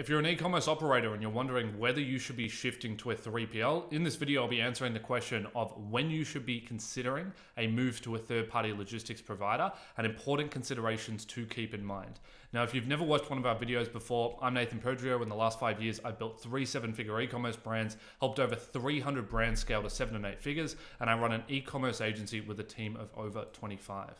If you're an e-commerce operator and you're wondering whether you should be shifting to a 3PL, in this video I'll be answering the question of when you should be considering a move to a third-party logistics provider and important considerations to keep in mind. Now, if you've never watched one of our videos before, I'm Nathan Pergio. In the last 5 years, I've built 3 7-figure e-commerce brands, helped over 300 brands scale to 7 and 8 figures, and I run an e-commerce agency with a team of over 25.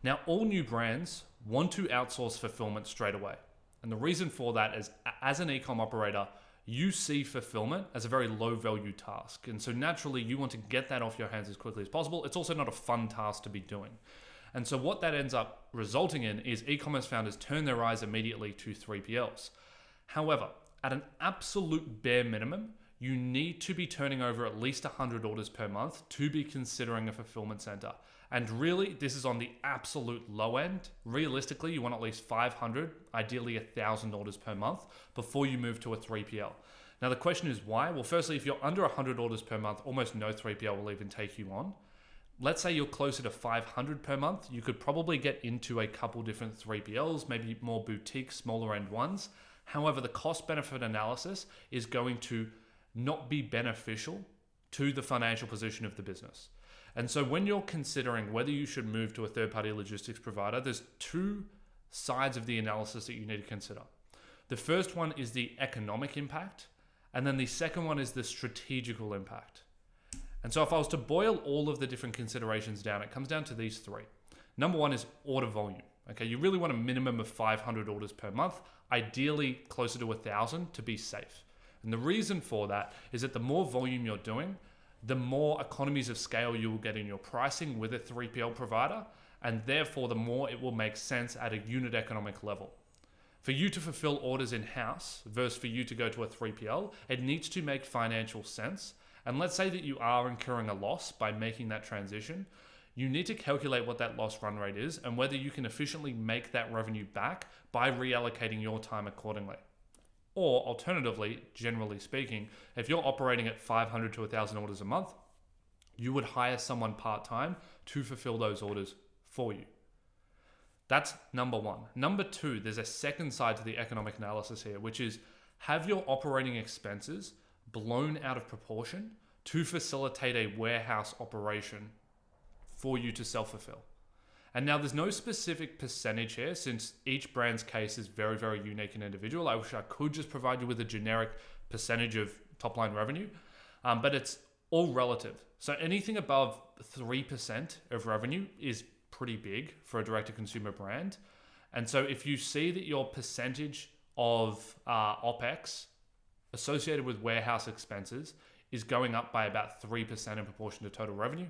Now, all new brands want to outsource fulfillment straight away. And the reason for that is, as an e-com operator, you see fulfillment as a very low value task. And so naturally, you want to get that off your hands as quickly as possible. It's also not a fun task to be doing. And so what that ends up resulting in is e-commerce founders turn their eyes immediately to 3PLs. However, at an absolute bare minimum, you need to be turning over at least 100 orders per month to be considering a fulfillment center. And really, this is on the absolute low end. Realistically, you want at least 500, ideally 1,000 orders per month before you move to a 3PL. Now, the question is why? Well, firstly, if you're under 100 orders per month, almost no 3PL will even take you on. Let's say you're closer to 500 per month, you could probably get into a couple different 3PLs, maybe more boutique, smaller end ones. However, the cost benefit analysis is going to not be beneficial to the financial position of the business. And so when you're considering whether you should move to a third-party logistics provider, there's 2 sides of the analysis that you need to consider. The first one is the economic impact, and then the second one is the strategical impact. And so if I was to boil all of the different considerations down, it comes down to these 3. Number 1 is order volume. Okay, you really want a minimum of 500 orders per month, ideally closer to 1,000 to be safe. And the reason for that is that the more volume you're doing, the more economies of scale you will get in your pricing with a 3PL provider, and therefore the more it will make sense at a unit economic level. For you to fulfill orders in-house versus for you to go to a 3PL, it needs to make financial sense. And let's say that you are incurring a loss by making that transition, you need to calculate what that loss run rate is and whether you can efficiently make that revenue back by reallocating your time accordingly. Or alternatively, generally speaking, if you're operating at 500 to 1,000 orders a month, you would hire someone part-time to fulfill those orders for you. That's number 1. Number 2, there's a second side to the economic analysis here, which is have your operating expenses blown out of proportion to facilitate a warehouse operation for you to self-fulfill. And now there's no specific percentage here since each brand's case is very, very unique and individual. I wish I could just provide you with a generic percentage of top line revenue, but it's all relative. So anything above 3% of revenue is pretty big for a direct-to-consumer brand. And so if you see that your percentage of OPEX associated with warehouse expenses is going up by about 3% in proportion to total revenue,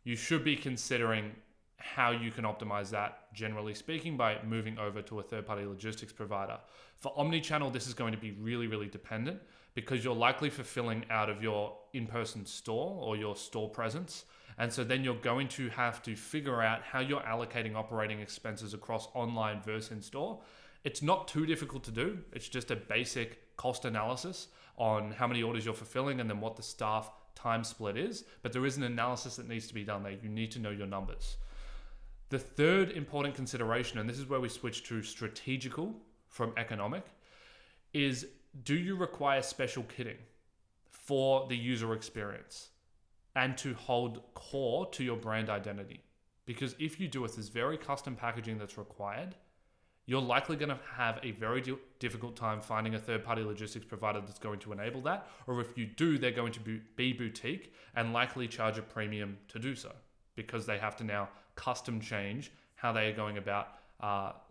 you should be considering how you can optimize that, generally speaking, by moving over to a third-party logistics provider. For omnichannel, this is going to be really, really dependent because you're likely fulfilling out of your in-person store or your store presence. And so then you're going to have to figure out how you're allocating operating expenses across online versus in-store. It's not too difficult to do. It's just a basic cost analysis on how many orders you're fulfilling and then what the staff time split is. But there is an analysis that needs to be done there. You need to know your numbers. The third important consideration, and this is where we switch to strategical from economic, is do you require special kitting for the user experience and to hold core to your brand identity? Because if you do it, there's very custom packaging that's required. You're likely going to have a very difficult time finding a third-party logistics provider that's going to enable that. Or if you do, they're going to be boutique and likely charge a premium to do so because they have to now custom change how they are going about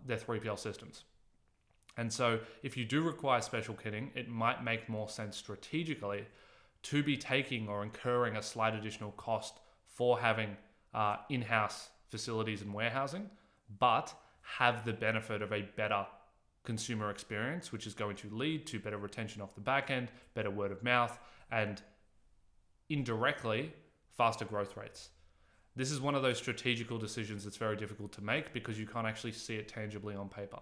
their 3PL systems. And so if you do require special kitting, it might make more sense strategically to be taking or incurring a slight additional cost for having in-house facilities and warehousing, but have the benefit of a better consumer experience, which is going to lead to better retention off the back end, better word of mouth, and indirectly faster growth rates. This is one of those strategical decisions that's very difficult to make because you can't actually see it tangibly on paper.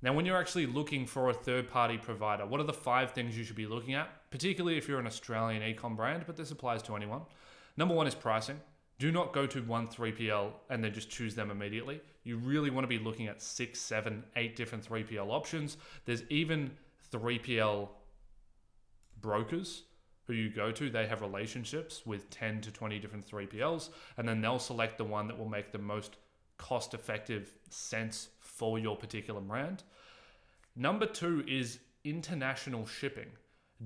Now, when you're actually looking for a third-party provider, what are the 5 things you should be looking at, particularly if you're an Australian e-com brand, but this applies to anyone? Number 1 is pricing. Do not go to one 3PL and then just choose them immediately. You really want to be looking at 6, 7, 8 different 3PL options. There's even 3PL brokers who you go to. They have relationships with 10 to 20 different 3PLs, and then they'll select the one that will make the most cost-effective sense for your particular brand. Number 2 is international shipping.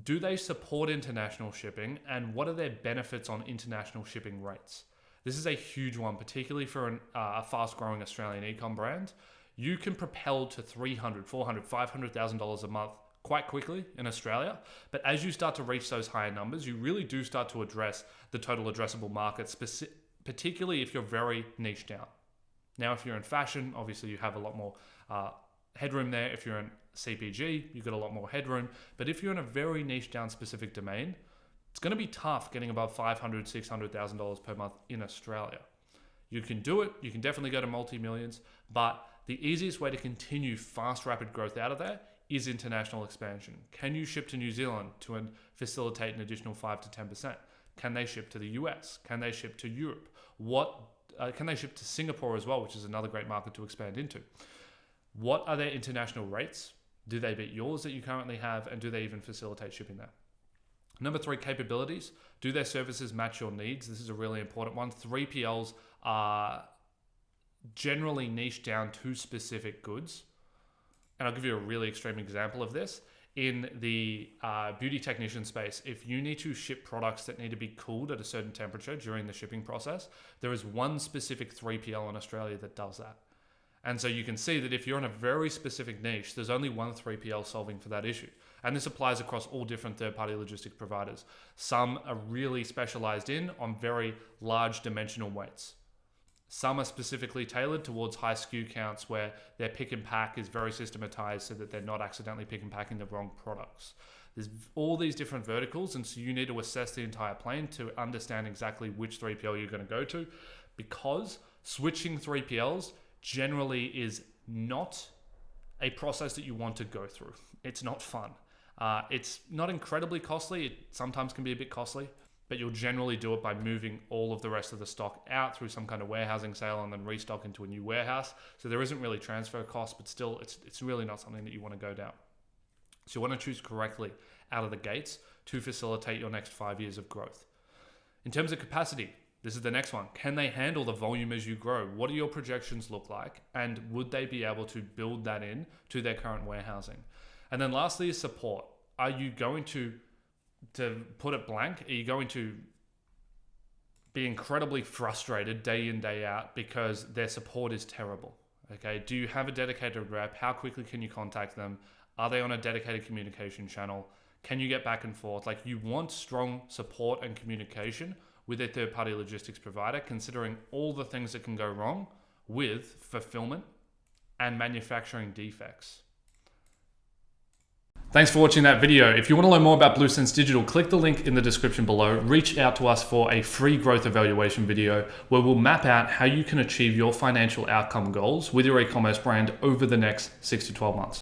Do they support international shipping, and what are their benefits on international shipping rates? This is a huge one, particularly for a fast-growing Australian e-com brand. You can propel to $300,000, $400,000, $500,000 a month quite quickly in Australia. But as you start to reach those higher numbers, you really do start to address the total addressable market, particularly if you're very niche down. Now, if you're in fashion, obviously you have a lot more headroom there. If you're in CPG, you've got a lot more headroom. But if you're in a very niche down specific domain, it's going to be tough getting above $500,000, $600,000 per month in Australia. You can do it. You can definitely go to multi-millions, but the easiest way to continue fast, rapid growth out of there is international expansion. Can you ship to New Zealand to facilitate an additional 5 to 10%? Can they ship to the US? Can they ship to Europe? Can they ship to Singapore as well, which is another great market to expand into? What are their international rates? Do they beat yours that you currently have? And do they even facilitate shipping there? Number 3, capabilities. Do their services match your needs? This is a really important one. 3PLs are generally niche down to specific goods. And I'll give you a really extreme example of this. In the beauty technician space, if you need to ship products that need to be cooled at a certain temperature during the shipping process, there is one specific 3PL in Australia that does that. And so you can see that if you're in a very specific niche, there's only one 3PL solving for that issue. And this applies across all different third-party logistics providers. Some are really specialized on very large dimensional weights. Some are specifically tailored towards high SKU counts where their pick and pack is very systematized so that they're not accidentally pick and packing the wrong products. There's all these different verticals, and so you need to assess the entire plane to understand exactly which 3PL you're going to go to, because switching 3PLs generally is not a process that you want to go through. It's not fun. It's not incredibly costly. It sometimes can be a bit costly, but you'll generally do it by moving all of the rest of the stock out through some kind of warehousing sale and then restock into a new warehouse. So there isn't really transfer cost, but still it's really not something that you want to go down. So you want to choose correctly out of the gates to facilitate your next 5 years of growth. In terms of capacity, this is the next one. Can they handle the volume as you grow? What do your projections look like? And would they be able to build that in to their current warehousing? And then lastly is support. Are you going to put it blank, are you going to be incredibly frustrated day in, day out because their support is terrible? Okay, do you have a dedicated rep? How quickly can you contact them? Are they on a dedicated communication channel? Can you get back and forth? Like, you want strong support and communication with a third-party logistics provider, considering all the things that can go wrong with fulfillment and manufacturing defects. Thanks for watching that video. If you want to learn more about Blue Sense Digital, click the link in the description below. Reach out to us for a free growth evaluation video where we'll map out how you can achieve your financial outcome goals with your e-commerce brand over the next 6 to 12 months.